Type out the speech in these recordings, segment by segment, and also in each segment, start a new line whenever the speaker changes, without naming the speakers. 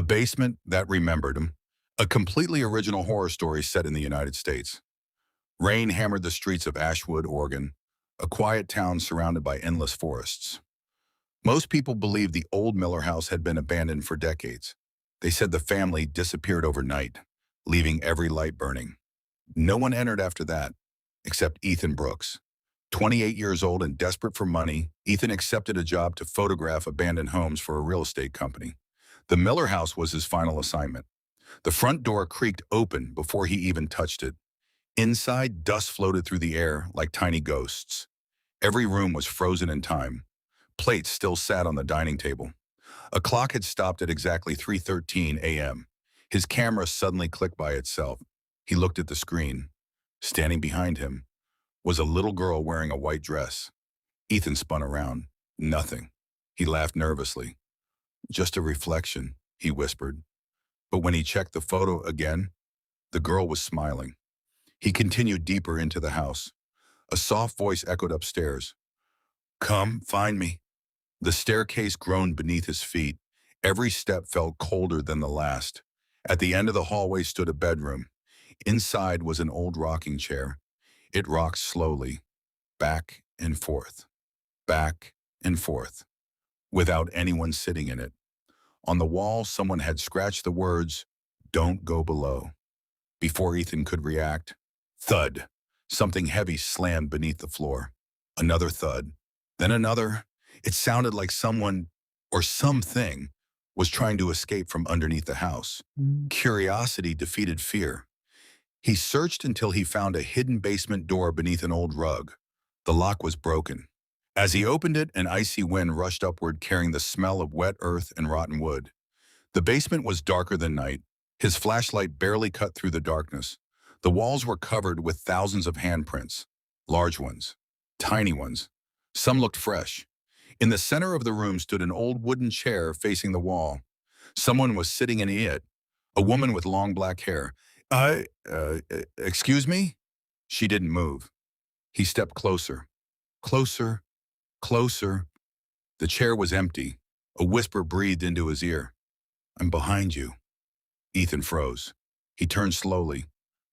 Basement That Remembered Him, a completely original horror story set in the United States. Rain hammered the streets of Ashwood, Oregon, a quiet town surrounded by endless forests. Most people believed the old Miller house had been abandoned for decades. They said the family disappeared overnight, leaving every light burning. No one entered after that, except Ethan Brooks. 28 years old and desperate for money, Ethan accepted a job to photograph abandoned homes for a real estate company. The Miller house was his final assignment. The front door creaked open before he even touched it. Inside, dust floated through the air like tiny ghosts. Every room was frozen in time. Plates still sat on the dining table. A clock had stopped at exactly 3:13 a.m. His camera suddenly clicked by itself. He looked at the screen. Standing behind him was a little girl wearing a white dress. Ethan spun around. Nothing. He laughed nervously. "Just a reflection," he whispered. But when he checked the photo again, the girl was smiling. He continued deeper into the house. A soft voice echoed upstairs. "Come, find me." The staircase groaned beneath his feet. Every step felt colder than the last. At the end of the hallway stood a bedroom. Inside was an old rocking chair. It rocked slowly, back and forth, without anyone sitting in it. On the wall, someone had scratched the words, "Don't go below." Before Ethan could react, thud. Something heavy slammed beneath the floor. Another thud. Then another. It sounded like someone, or something, was trying to escape from underneath the house. Curiosity defeated fear. He searched until he found a hidden basement door beneath an old rug. The lock was broken. As he opened it, an icy wind rushed upward carrying the smell of wet earth and rotten wood. The basement was darker than night. His flashlight barely cut through the darkness. The walls were covered with thousands of handprints. Large ones, tiny ones. Some looked fresh. In the center of the room stood an old wooden chair facing the wall. Someone was sitting in it, a woman with long black hair. Excuse me?" She didn't move. He stepped closer. Closer. Closer. The chair was empty. A whisper breathed into his ear. "I'm behind you." Ethan froze. He turned slowly.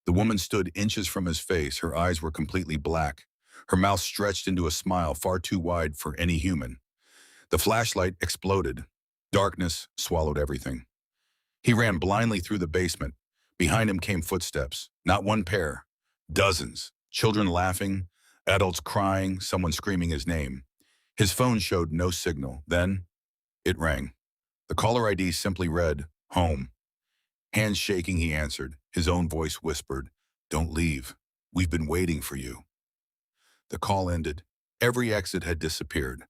The woman stood inches from his face. Her eyes were completely black. Her mouth stretched into a smile far too wide for any human. The flashlight exploded. Darkness swallowed everything. He ran blindly through the basement. Behind him came footsteps. Not one pair. Dozens. Children laughing, adults crying, someone screaming his name. His phone showed no signal. Then it rang. The caller ID simply read, "Home." Hands shaking, he answered. His own voice whispered, "Don't leave. We've been waiting for you." The call ended. Every exit had disappeared.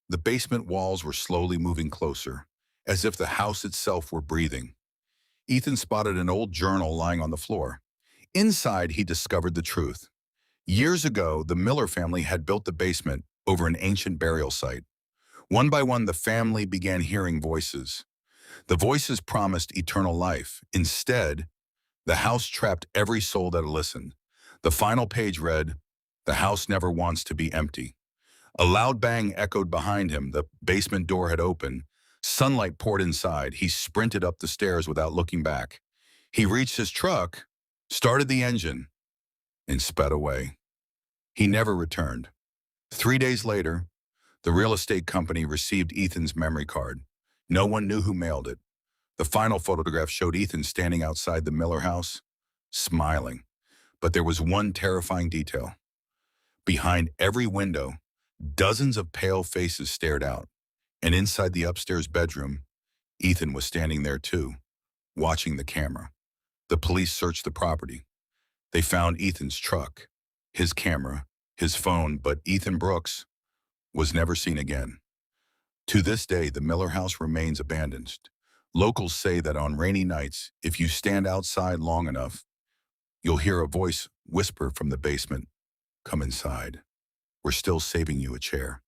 The basement walls were slowly moving closer, as if the house itself were breathing. Ethan spotted an old journal lying on the floor. Inside, he discovered the truth. Years ago, the Miller family had built the basement over an ancient burial site. One by one, the family began hearing voices. The voices promised eternal life. Instead, the house trapped every soul that listened. The final page read, "The house never wants to be empty." A loud bang echoed behind him. The basement door had opened. Sunlight poured inside. He sprinted up the stairs without looking back. He reached his truck, started the engine, and sped away. He never returned. 3 days later, the real estate company received Ethan's memory card. No one knew who mailed it. The final photograph showed Ethan standing outside the Miller house, smiling. But there was one terrifying detail. Behind every window, dozens of pale faces stared out. And inside the upstairs bedroom, Ethan was standing there too, watching the camera. The police searched the property. They found Ethan's truck, his camera, his phone, but Ethan Brooks was never seen again. To this day, the Miller house remains abandoned. Locals say that on rainy nights, if you stand outside long enough, you'll hear a voice whisper from the basement, "Come inside. We're still saving you a chair."